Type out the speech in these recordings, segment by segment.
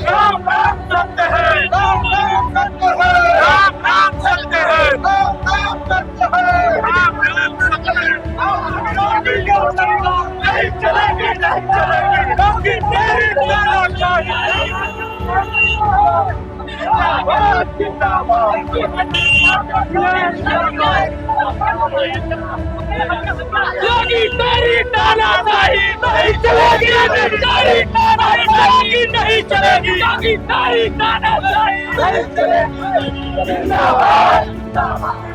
राम राम सत्य है, राम राम सत्य है, राम राम सत्य है, राम राम सत्य है, राम राम सत्य है। योगी की सरकार नहीं चलेगी, नहीं चलेगी, योगी तेरी तानाशाही। जिंदाबाद जिंदाबाद योगी तेरी तानाशाही नहीं चलेगी, तेरी तानाशाही नहीं चलेगी, योगी तेरी तानाशाही नहीं चलेगी। जिंदाबाद जिंदाबाद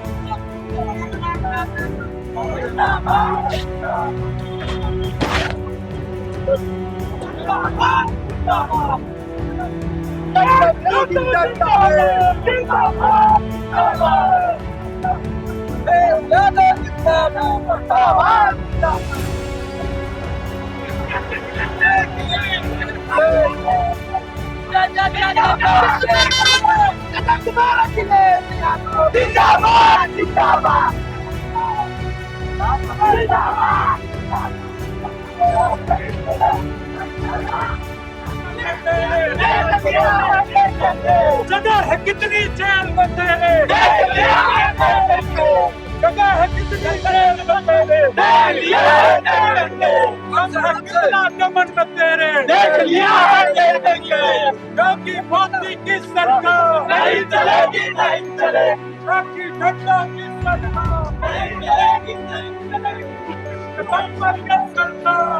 जगह है कितनी जेल में तेरे, जगह है कितनी जेल में तेरे, कितना दमन में तेरे, योगी मोदी की सरकार नहीं चलेगी, नहीं चलेगी, योगी नड्डा की सरकार नहीं चलेगी, नहीं चलेगी, गठबंधन की सरकार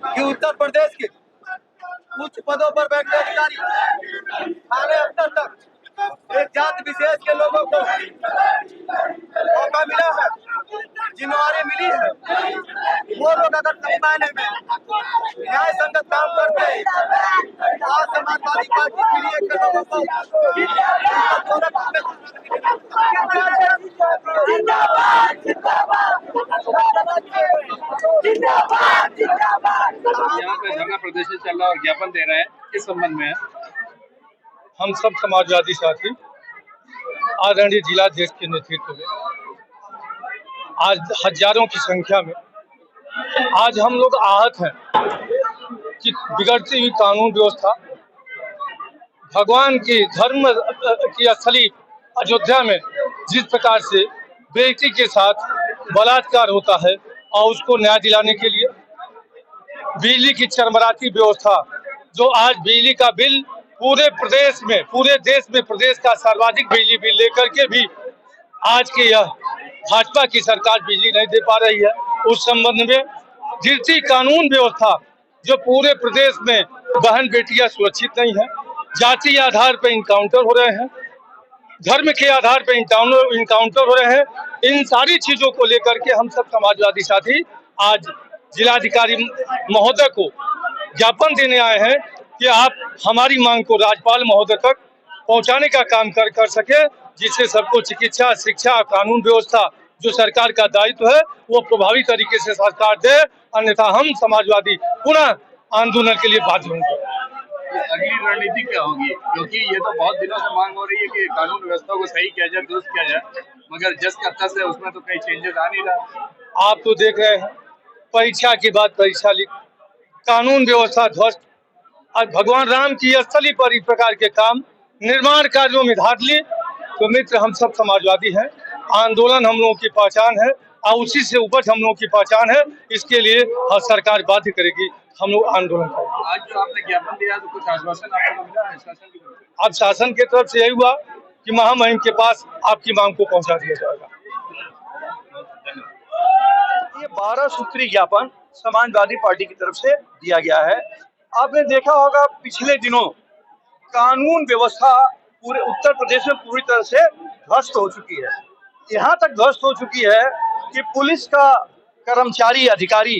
कि उत्तर प्रदेश के उच्च पदों पर बैठे अधिकारी थाने स्तर तक एक जाति विशेष के लोगों को मौका मिला है, जिम्मेवारी मिली है, वो लोग अगर सही मायने में न्याय संगत काम करते हैं, आज समाजवादी पार्टी के लिए लोगों को यहाँ पे धरना प्रदर्शन चल रहा है और ज्ञापन दे रहे हैं, इस संबंध में हम सब समाजवादी साथी आदरणीय जिलाध्यक्ष के नेतृत्व में आज हजारों की संख्या में आज हम लोग आहत हैं कि बिगड़ती हुई कानून व्यवस्था, भगवान की धर्म की स्थली अयोध्या में जिस प्रकार से बेटी के साथ बलात्कार होता है और उसको न्याय दिलाने के लिए बिजली की चरमराती व्यवस्था, जो आज बिजली का बिल पूरे प्रदेश में, पूरे देश में प्रदेश का सर्वाधिक बिजली बिल लेकर के भी आज के यह भाजपा की सरकार बिजली नहीं दे पा रही है। उस संबंध में गिरती कानून व्यवस्था, जो पूरे प्रदेश में बहन बेटियां सुरक्षित नहीं है, जाति आधार पर इनकाउंटर हो रहे हैं, धर्म के आधार पर इनकाउंटर हो रहे हैं, इन सारी चीजों को लेकर के हम सब समाजवादी साथी आज जिलाधिकारी महोदय को ज्ञापन देने आए हैं कि आप हमारी मांग को राज्यपाल महोदय तक पहुंचाने का काम कर सके, जिससे सबको चिकित्सा, शिक्षा, कानून व्यवस्था जो सरकार का दायित्व है वो प्रभावी तरीके से सरकार दे, अन्यथा हम समाजवादी पुनः आंदोलन के लिए बाध्य होंगे। अगली रणनीति क्या होगी, क्योंकि ये तो बहुत दिनों से मांग हो रही है कि कानून व्यवस्था को सही किया जाए, दुरुस्त किया जाए, मगर जस का तस है, उसमें तो कई चेंजेस आ नहीं रहा। आप तो देख रहे हैं, परीक्षा के बाद परीक्षा लीक, कानून व्यवस्था ध्वस्त। आज भगवान राम की स्थली पर इस प्रकार के काम, निर्माण कार्यों में धांधली। तो मित्र, हम सब समाजवादी हैं, आंदोलन हम लोगों की पहचान है और उसी से उपज हम लोगों की पहचान है। इसके लिए हर सरकार बाध्य करेगी, हम लोग आंदोलन करेंगे। आज जो आपने ज्ञापन दिया तो कुछ आश्वासन आपको मिला है शासन की तरफ से? अब शासन की तरफ से यही हुआ कि महामहिम के पास आपकी मांग को पहुंचा दिया जाएगा। ये 12 सूत्री ज्ञापन समाजवादी पार्टी की तरफ से दिया गया है। आपने देखा होगा पिछले दिनों कानून व्यवस्था पूरे उत्तर प्रदेश में पूरी तरह से ध्वस्त हो चुकी है। यहाँ तक ध्वस्त हो चुकी है कि पुलिस का कर्मचारी अधिकारी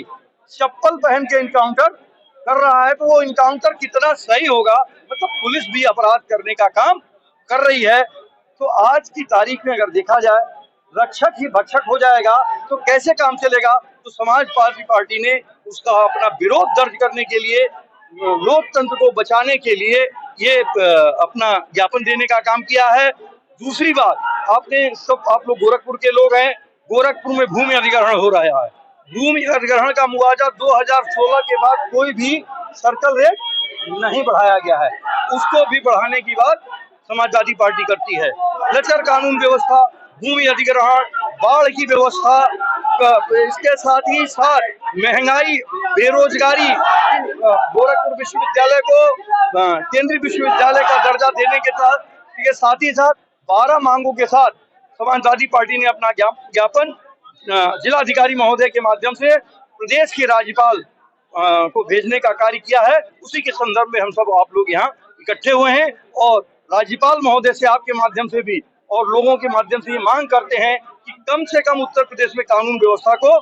चप्पल पहन के इनकाउंटर कर रहा है। तो वो इनकाउंटर कितना सही होगा, मतलब पुलिस भी अपराध करने का काम कर रही है। तो आज की तारीख में अगर देखा जाए, रक्षक ही भक्षक हो जाएगा तो कैसे काम चलेगा। तो समाजवादी पार्टी ने उसका अपना विरोध दर्ज करने के लिए, लोकतंत्र को बचाने के लिए ये अपना ज्ञापन देने का काम किया है। दूसरी बात, आप लोग गोरखपुर के लोग हैं, गोरखपुर में भूमि अधिग्रहण हो रहा है। भूमि अधिग्रहण का मुआवजा 2016 के बाद कोई भी सर्कल रेट नहीं बढ़ाया गया है, उसको भी बढ़ाने की बात समाजवादी पार्टी करती है। लचर कानून व्यवस्था, भूमि अधिग्रहण, बाढ़ की व्यवस्था, इसके साथ ही साथ महंगाई, बेरोजगारी, गोरखपुर विश्वविद्यालय को केंद्रीय विश्वविद्यालय का दर्जा देने के साथ ही साथ 12 मांगों के साथ समाजवादी पार्टी ने अपना ज्ञापन जिलाधिकारी महोदय के माध्यम से प्रदेश के राज्यपाल को भेजने का कार्य किया है। उसी के संदर्भ में हम सब आप लोग यहाँ इकट्ठे हुए हैं और राज्यपाल महोदय से आपके माध्यम से भी और लोगों के माध्यम से ये मांग करते हैं कि कम से कम उत्तर प्रदेश में कानून व्यवस्था को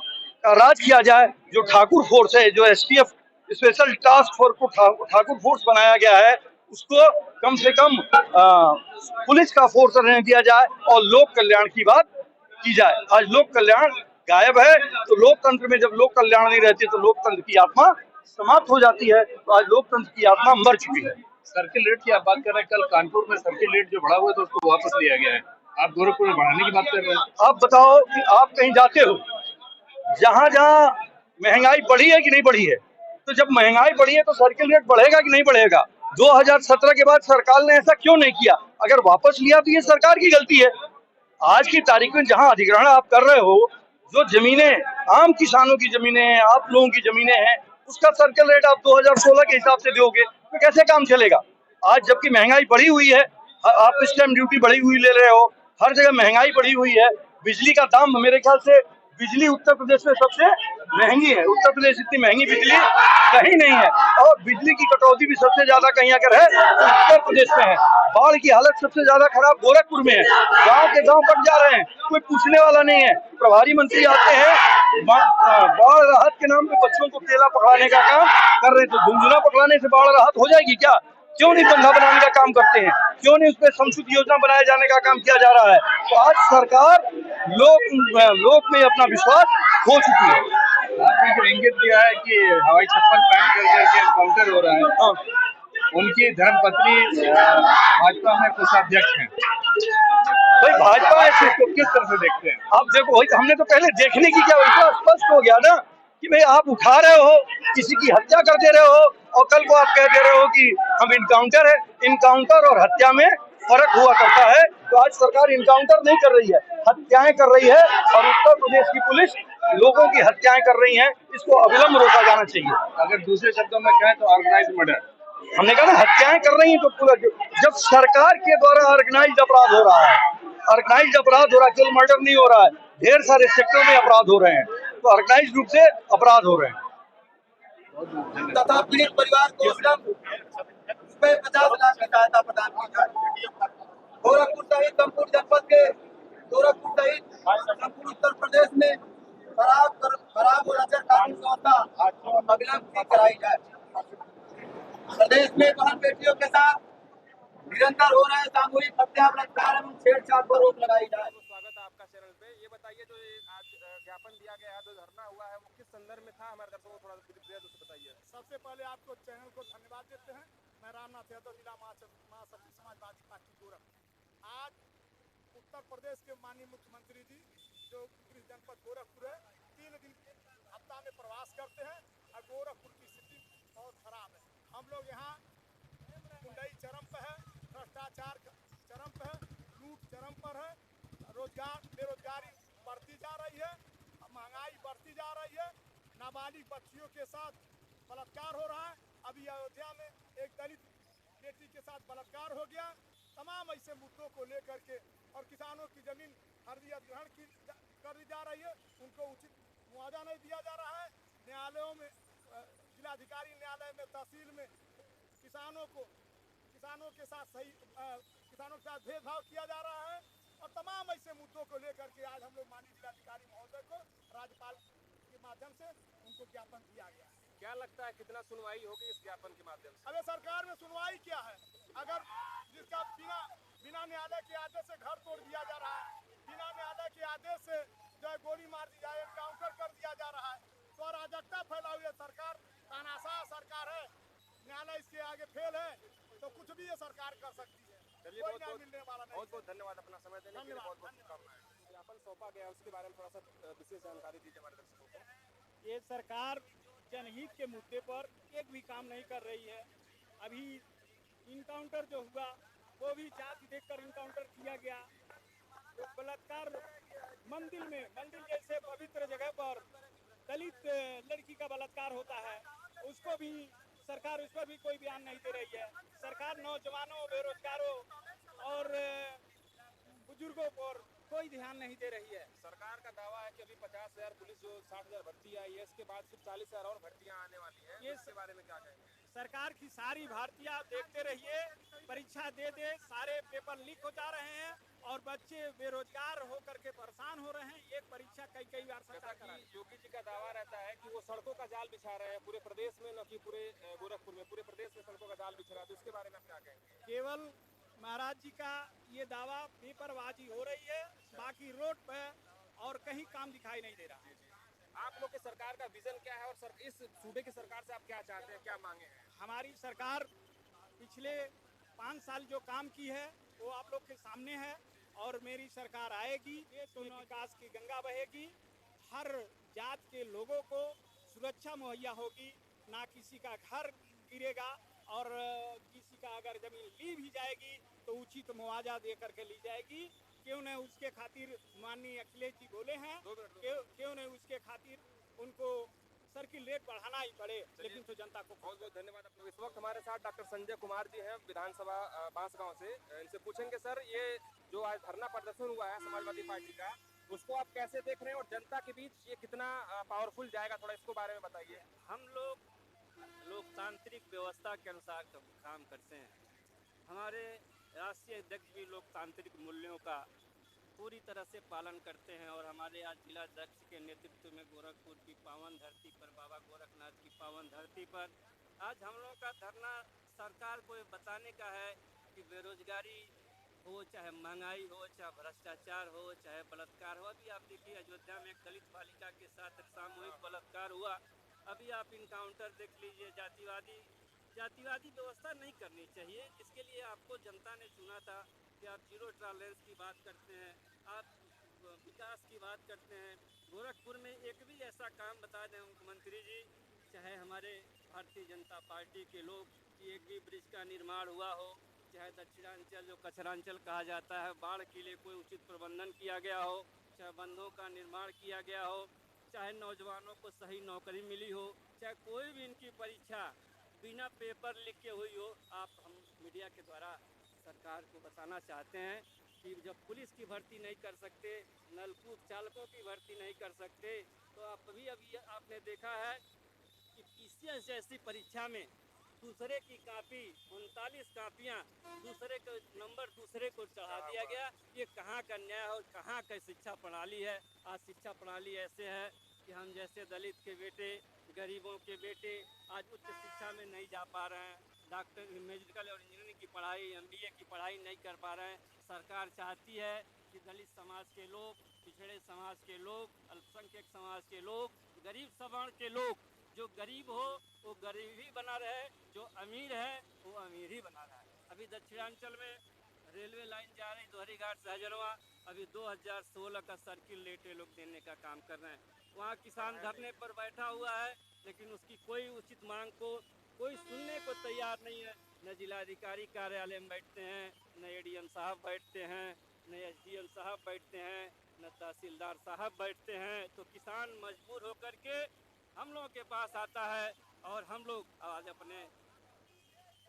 राज किया जाए। जो ठाकुर फोर्स है, जो STF स्पेशल टास्क फोर्स को ठाकुर फोर्स बनाया गया है, उसको कम से कम पुलिस का फोर्स रहने दिया जाए और लोक कल्याण की बात की जाए। आज लोक कल्याण गायब है, तो लोकतंत्र में जब लोक कल्याण नहीं रहती तो लोकतंत्र की आत्मा समाप्त हो जाती है। तो आज लोकतंत्र की आत्मा मर चुकी है। सर्किल रेट की आप बात कर रहे हैं, कल कानपुर में सर्किल रेट जो बढ़ा हुआ है तो उसको वापस लिया गया है, आप गोरखपुर में बढ़ाने की बात कर रहे हैं। आप बताओ कि आप कहीं जाते हो, जहां जहां महंगाई बढ़ी है कि नहीं बढ़ी है, तो जब महंगाई बढ़ी है तो सर्किल रेट बढ़ेगा कि नहीं बढ़ेगा। 2017 के बाद सरकार ने ऐसा क्यों नहीं किया? अगर वापस लिया तो ये सरकार की गलती है। आज की तारीख में जहां अधिग्रहण आप कर रहे हो, जो जमीनें आम किसानों की जमीनें हैं, आप लोगों की जमीनें हैं, उसका सर्किल रेट आप 2016 के हिसाब से दोगे तो कैसे काम चलेगा। आज जबकि महंगाई बढ़ी हुई है, आप इस टाइम ड्यूटी बढ़ी हुई ले रहे हो, हर जगह महंगाई बढ़ी हुई है। बिजली का दाम, मेरे ख्याल से बिजली उत्तर प्रदेश में सबसे महंगी है। उत्तर प्रदेश इतनी महंगी बिजली कहीं नहीं है, और बिजली की कटौती भी सबसे ज्यादा कहीं अगर है तो उत्तर प्रदेश में है। बाढ़ की हालत सबसे ज्यादा खराब गोरखपुर में है, गांव के गांव कट जा रहे हैं, कोई पूछने वाला नहीं है। प्रभारी मंत्री आते हैं, बाढ़ राहत के नाम पे बच्चों को केला पकड़ाने का काम कर रहे हैं। तो झुंझुना पकड़ाने से बाढ़ राहत हो जाएगी क्या? क्यों नहीं बंधा बनाने का काम करते हैं? क्यों नहीं उस पर संशोधित योजना बनाए जाने का काम किया जा रहा है? तो आज सरकार लोक में अपना विश्वास खो चुकी है। आपने जो इंगित दिया है कि हवाई चप्पल पहन करके एनकाउंटर हो रहा है, उनकी धर्मपत्नी भाजपा में कोषाध्यक्ष हैं, भाई भाजपा ऐसे इसको किस तरह से देखते हैं? आप देखो, वही हमने तो पहले देखने की क्या, वैसा स्पष्ट हो गया ना कि भाई आप उठा रहे हो, किसी की हत्या कर दे रहे हो, और कल को आप कह दे रहे हो कि हम इनकाउंटर है। इनकाउंटर और हत्या में फर्क हुआ करता है। तो आज सरकार इनकाउंटर नहीं कर रही है, हत्याएं कर रही है, और उत्तर प्रदेश की पुलिस लोगों की हत्याएं कर रही है। इसको अविलंब रोका जाना चाहिए। अगर दूसरे शब्दों में कहें तो ऑर्गेनाइज मर्डर, हमने कहा ना, हत्याएं कर रही है। तो पूरा जब सरकार के द्वारा ऑर्गेनाइज्ड अपराध हो रहा है, ऑर्गेनाइज्ड अपराध हो रहा है, केवल मर्डर नहीं हो रहा है, ढेर सारे सेक्टर में अपराध हो रहे हैं, तो ऑर्गेनाइज्ड रूप से अपराध हो रहे हैं। तथा पीड़ित परिवार को रुपए 50 लाख की सहायता प्रदान की जाए। गोरखपुर सहित संपूर्ण जनपद के गोरखपुर सहित संपूर्ण उत्तर प्रदेश में खराब और अचल कानून व्यवस्था अविलंब ठीक कराई जाए। प्रदेश में बहन बेटियों के साथ निरंतर हो रहे सामूहिक हत्या, बलात्कार एवं छेड़छाड़ पर रोक लगाई जाए। स्वागत है आपका चैनल पे। ये बताइए, जो आज ज्ञापन दिया गया है, जो धरना हुआ है, वो किस संदर्भ में था, हमारे दर्शकों को थोड़ा ब्रीफ से बताइए। सबसे पहले आपको चैनल को धन्यवाद देते हैं। मैं रामनाथ यादव, जिला महासचिव समाजवादी पार्टी गोरखपुर। आज उत्तर प्रदेश के माननीय मुख्यमंत्री जी जो गृह जनपद गोरखपुर है 3 दिन हफ्ता में प्रवास करते हैं और गोरखपुर की स्थिति बहुत खराब है। हम लोग यहाँ गुंडाई चरम पर है, भ्रष्टाचार चरम पर है, लूट चरम पर है, बेरोजगारी बढ़ती जा रही है, महंगाई बढ़ती जा रही है, नाबालिग बच्चियों के साथ बलात्कार हो रहा है। अभी अयोध्या में एक दलित बेटी के साथ बलात्कार हो गया। तमाम ऐसे मुद्दों को लेकर के और किसानों की जमीन फर्जी अधिग्रहण कर दी जा रही है, उनको उचित मुआवजा नहीं दिया जा रहा है। न्यायालयों में, जिलाधिकारी न्यायालय में, तहसील में किसानों के साथ भेदभाव किया जा रहा है और तमाम ऐसे मुद्दों को लेकर के आज हम लोग माननीय जिलाधिकारी महोदय को राज्यपाल के माध्यम से उनको ज्ञापन दिया गया है। क्या लगता है कितना सुनवाई होगी इस ज्ञापन के माध्यम से? अबे सरकार में सुनवाई क्या है? अगर जिसका बिना न्यायालय के आदेश से घर तोड़ दिया जा रहा है, बिना न्यायालय के आदेश से जो है गोली मार दी जाए, एनकाउंटर कर दिया जा रहा है, तो अराजकता फैला हुई है। सरकार तानाशाह सरकार है, न्यायालय इसके आगे फेल है, तो कुछ भी ये सरकार कर सकती है। चलिए, कोई न्याय मिलने वाला नहीं। बहुत बहुत धन्यवाद अपना समय देने के लिए, बहुत बहुत धन्यवाद। शुभकामनाएं। ज्ञापन सौंपा गया, उसके बारे में थोड़ा सा विशेष जानकारी दीजिए हमारे दर्शकों को। ये सरकार जनहित के मुद्दे पर एक भी काम नहीं कर रही है। अभी इनकाउंटर जो हुआ वो भी जाति देखकर इनकाउंटर किया गया। तो बलात्कार मंदिर जैसे पवित्र जगह पर दलित लड़की का बलात्कार होता है, उसको भी सरकार उस पर भी कोई बयान नहीं दे रही है। सरकार नौजवानों, बेरोजगारों और बुजुर्गों पर कोई ध्यान नहीं दे रही है। सरकार का दावा है कि अभी 50,000 पुलिस जो 60,000 भर्ती आई है, इसके बाद सिर्फ 40,000 और भर्तियां आने वाली हैं। इसके बारे में क्या कहेंगे? सरकार की सारी भर्तियां आप देखते रहिए, परीक्षा दे सारे पेपर लीक हो जा रहे हैं और बच्चे बेरोजगार होकर के परेशान हो रहे हैं। एक परीक्षा कई बार सरकार करा रही है। योगी जी का दावा रहता है कि वो सड़कों का जाल बिछा रहे हैं पूरे प्रदेश में, न कि पूरे गोरखपुर में, पूरे प्रदेश में सड़कों का जाल बिछ रहा है। तो इसके बारे में आप क्या कहेंगे? केवल महाराज जी का ये दावा पेपरबाजी हो रही है, बाकी रोड पे और कहीं काम दिखाई नहीं दे रहा है। आप लोग के सरकार का विजन क्या है और इस सूबे की सरकार से आप क्या चाहते हैं, क्या मांगे हैं? हमारी सरकार पिछले 5 साल जो काम की है वो आप लोग के सामने है और मेरी सरकार आएगी तो विकास की गंगा बहेगी, हर जात के लोगों को सुरक्षा मुहैया होगी, ना किसी का घर गिरेगा और किसी का अगर जमीन ली भी जाएगी तो उचित मुआवजा दे करके ली जाएगी। क्यों न उसके खातिर माननीय अखिलेश जी बोले हैं, क्यों न उसके खातिर उनको सर्किल रेट बढ़ाना ही पड़े, लेकिन तो जनता को। बहुत बहुत धन्यवाद। आप लोग इस वक्त हमारे साथ डॉक्टर संजय कुमार जी हैं, विधानसभा बांसगांव से। इनसे पूछेंगे सर, ये जो आज धरना प्रदर्शन हुआ है समाजवादी पार्टी का, उसको आप कैसे देख रहे हैं और जनता के बीच ये कितना पावरफुल जाएगा, थोड़ा इसको बारे में बताइए। हम लोग लोकतांत्रिक व्यवस्था के अनुसार काम करते हैं। हमारे राष्ट्रीय अध्यक्ष भी लोकतांत्रिक मूल्यों का पूरी तरह से पालन करते हैं और हमारे आज जिला अध्यक्ष के नेतृत्व में गोरखपुर की पावन धरती पर, बाबा गोरखनाथ की पावन धरती पर आज हम लोगों का धरना सरकार को ये बताने का है कि बेरोजगारी हो, चाहे महंगाई हो, चाहे भ्रष्टाचार हो, चाहे बलात्कार हो। अभी आप देखिए अयोध्या में एक दलित बालिका के साथ सामूहिक बलात्कार हुआ। अभी आप इनकाउंटर देख लीजिए। जातिवादी व्यवस्था नहीं करनी चाहिए। इसके लिए आपको जनता ने चुना था कि आप जीरो टॉलरेंस की बात करते हैं, आप विकास की बात करते हैं। गोरखपुर में एक भी ऐसा काम बता दें मुख्यमंत्री जी, चाहे हमारे भारतीय जनता पार्टी के लोग, कि एक भी ब्रिज का निर्माण हुआ हो, चाहे दक्षिणांचल जो कचरांचल कहा जाता है, बाढ़ के लिए कोई उचित प्रबंधन किया गया हो, चाहे बंधों का निर्माण किया गया हो, चाहे नौजवानों को सही नौकरी मिली हो, चाहे कोई भी इनकी परीक्षा बिना पेपर लिख के हुई हो। आप हम मीडिया के द्वारा सरकार को बताना चाहते हैं कि जब पुलिस की भर्ती नहीं कर सकते, नलकूप चालकों की भर्ती नहीं कर सकते, तो आप अभी आपने देखा है कि PCS जैसी परीक्षा में दूसरे की कापी 39 कापियाँ दूसरे का नंबर दूसरे को चढ़ा दिया गया। ये कहाँ का न्याय और कहाँ का शिक्षा प्रणाली है? आज शिक्षा प्रणाली ऐसे है कि हम जैसे दलित के बेटे, गरीबों के बेटे आज उच्च शिक्षा में नहीं जा पा रहे हैं। डॉक्टर, मेडिकल और इंजीनियरिंग की पढ़ाई, MBA की पढ़ाई नहीं कर पा रहे हैं। सरकार चाहती है कि दलित समाज के लोग, पिछड़े समाज के लोग, अल्पसंख्यक समाज के लोग, गरीब सवर्ण के लोग, जो गरीब हो वो गरीब ही बना रहे, जो अमीर है वो अमीर ही बना रहा है। अभी दक्षिणांचल में रेलवे लाइन जा रही दोहरी घाट से हजरवा, अभी 2016 का सर्किल लेट ये लोग देने का काम कर रहे हैं। वहाँ किसान धरने पर बैठा हुआ है, लेकिन उसकी कोई उचित मांग को कोई सुनने को तैयार नहीं है। न जिलाधिकारी कार्यालय में बैठते हैं, न एडीएम साहब बैठते हैं, न एसडीएम साहब बैठते हैं, न तहसीलदार साहब बैठते हैं। तो किसान मजबूर होकर के हम लोगों के पास आता है और हम लोग आज अपने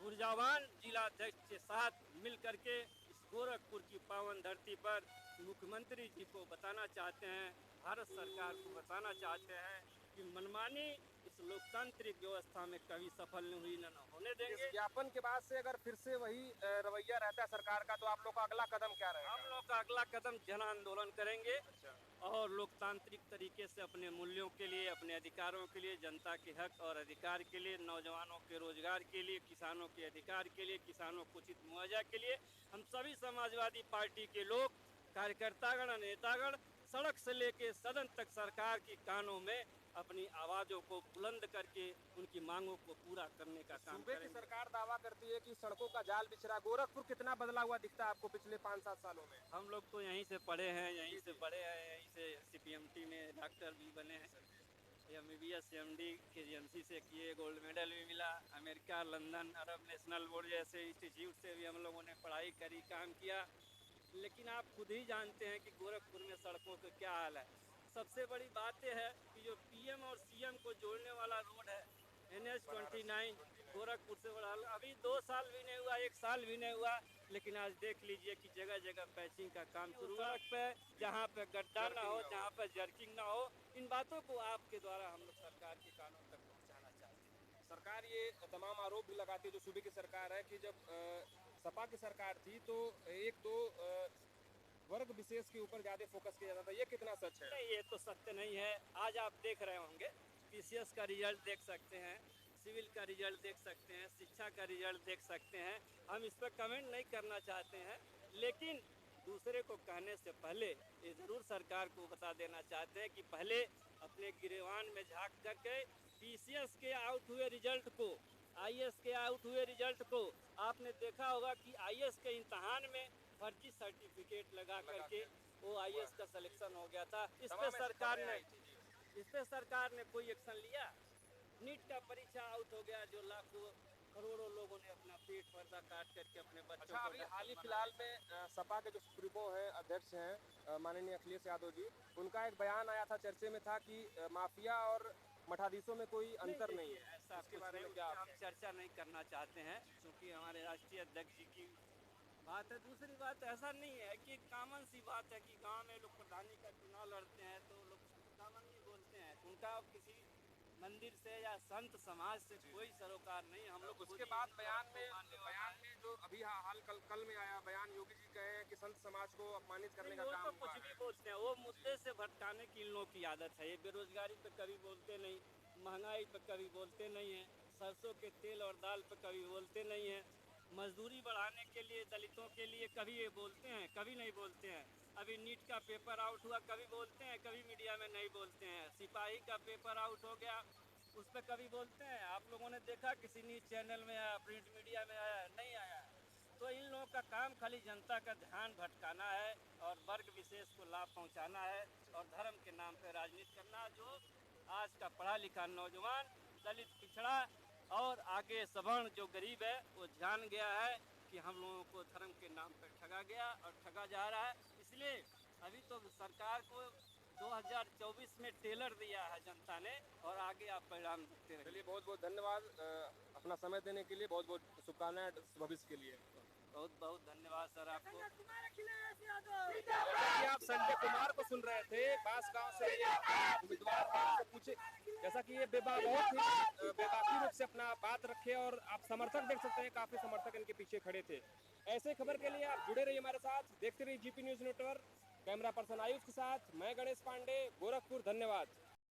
ऊर्जावान जिलाध्यक्ष के साथ मिल करके इस गोरखपुर की पावन धरती पर मुख्यमंत्री जी को बताना चाहते हैं, भारत सरकार को बताना चाहते हैं कि मनमानी इस लोकतांत्रिक व्यवस्था में कभी सफल नहीं हुई, न होने इस देंगे। ज्ञापन के बाद से अगर फिर से वही रवैया रहता है सरकार का, तो आप लोग का अगला कदम क्या रहेगा? हम लोग का अगला कदम जन आंदोलन करेंगे और लोकतांत्रिक तरीके से अपने मूल्यों के लिए, अपने अधिकारों के लिए, जनता के हक और अधिकार के लिए, नौजवानों के रोजगार के लिए, किसानों के अधिकार के लिए, किसानों को उचित मुआवजा के लिए हम सभी समाजवादी पार्टी के लोग, कार्यकर्तागण, नेतागण सड़क से लेके सदन तक सरकार की कानों में अपनी आवाज़ों को बुलंद करके उनकी मांगों को पूरा करने का काम सूबे की करेंगे। सरकार दावा करती है कि सड़कों का जाल बिछ रहा है। गोरखपुर कितना बदला हुआ दिखता है आपको पिछले 5-7 सालों में? हम लोग तो यहीं से पढ़े हैं, यहीं से बड़े हैं, यहीं से CPMT में डॉक्टर भी बने हैं, MBBS MD KGMC से किए, गोल्ड मेडल भी मिला। अमेरिका, लंदन, अरब नेशनल बोर्ड जैसे इंस्टीट्यूट से भी हम लोगों ने पढ़ाई करी, काम किया। लेकिन आप खुद ही जानते हैं कि गोरखपुर में सड़कों का क्या हाल है। सबसे बड़ी बात यह है कि जो PM और CM को जोड़ने वाला रोड है NH-29 गोरखपुर से बड़ा, अभी 2 साल भी नहीं हुआ, 1 साल भी नहीं हुआ, लेकिन आज देख लीजिए कि जगह जगह पैचिंग का काम शुरू है। सड़क पे जहाँ पे गड्ढा ना हो, जहाँ पे जर्किंग ना हो, इन बातों को आपके द्वारा हम लोग सरकार के कानों तक पहुँचाना चाहते हैं। सरकार ये तमाम आरोप भी लगाती है जो सूबे की सरकार है कि जब सपा की सरकार थी तो एक दो वर्ग विशेष के ऊपर ज्यादा फोकस किया जाता है, ये कितना सच है? नहीं, ये तो सत्य नहीं है। आज आप देख रहे होंगे PCS का रिजल्ट देख सकते हैं, सिविल का रिजल्ट देख सकते हैं, शिक्षा का रिजल्ट देख सकते हैं। हम इस पर कमेंट नहीं करना चाहते हैं, लेकिन दूसरे को कहने से पहले ये ज़रूर सरकार को बता देना चाहते हैं कि पहले अपने गिरेवान में झांक करके PCS के आउट हुए रिजल्ट को, IAS के आउट हुए रिजल्ट को, आपने देखा होगा कि IAS के इम्तहान में फर्जी सर्टिफिकेट लगा करके वो IAS का सिलेक्शन हो गया था। इस पे सरकार ने कोई एक्शन लिया? नीट का परीक्षा आउट हो गया, जो लाखों करोड़ों लोगों ने अपना पेट पर्दा काट करके अपने बच्चों अच्छा, को अभी हाल ही फिलहाल में सपा के जो सुप्रीमो हैं, अध्यक्ष हैं माननीय अखिलेश यादव जी, उनका एक बयान आया था, चर्चे में था कि माफिया और मठाधीशों में कोई अंतर नहीं है। ऐसा इसके बारे में क्या हम चर्चा नहीं करना चाहते हैं, क्योंकि हमारे राष्ट्रीय अध्यक्ष जी की बात है। दूसरी बात ऐसा नहीं है कि कॉमन सी बात है कि गांव में लोग प्रधानी का चुनाव लड़ते हैं तो लोग कॉमन नहीं बोलते हैं, उनका किसी मंदिर से या संत समाज से कोई सरोकार नहीं। हम लोग उसके बाद बयान में जो अभी हाल कल में आया बयान, योगी जी कहे हैं कि संत समाज को अपमानित करने का वो काम तो हुआ कुछ है। भी बोलते हैं, वो मुद्दे से भटकाने की इन लोगों की आदत है। ये बेरोजगारी पे कभी बोलते नहीं, महंगाई पे कभी बोलते नहीं है, सरसों के तेल और दाल पे कभी बोलते नहीं है, मजदूरी बढ़ाने के लिए दलितों के लिए कभी ये बोलते हैं, कभी नहीं बोलते हैं। अभी नीट का पेपर आउट हुआ, कभी बोलते हैं, कभी मीडिया में नहीं बोलते हैं। सिपाही का पेपर आउट हो गया, उस पर कभी बोलते हैं। आप लोगों ने देखा किसी न्यूज़ चैनल में आया, प्रिंट मीडिया में आया? नहीं आया। तो इन लोगों का काम खाली जनता का ध्यान भटकाना है और वर्ग विशेष को लाभ पहुंचाना है और धर्म के नाम पर राजनीति करना। जो आज का पढ़ा लिखा नौजवान, दलित, पिछड़ा और आगे सवर्ण जो गरीब है, वो जान गया है कि हम लोगों को धर्म के नाम पर ठगा गया और ठगा जा रहा है। इसलिए अभी तो सरकार को 2024 में टेलर दिया है जनता ने, और आगे आप परिणाम देखते रहिए। चलिए, बहुत बहुत धन्यवाद अपना समय देने के लिए, बहुत बहुत शुभकामनाएं भविष्य के लिए। बहुत बहुत धन्यवाद सर आपको। ये आप संजय कुमार को सुन रहे थे, बांसगांव से ये उम्मीदवार से पूछे, जैसा कि ये बहुत ही बेबाकी रूप से अपना बात रखे और आप समर्थक देख सकते हैं, काफी समर्थक इनके पीछे खड़े थे। ऐसे खबर के लिए आप जुड़े रहिए हमारे साथ, देखते रहिए GP news network. Camera person Ayush के साथ मैं गणेश पांडे, गोरखपुर। धन्यवाद।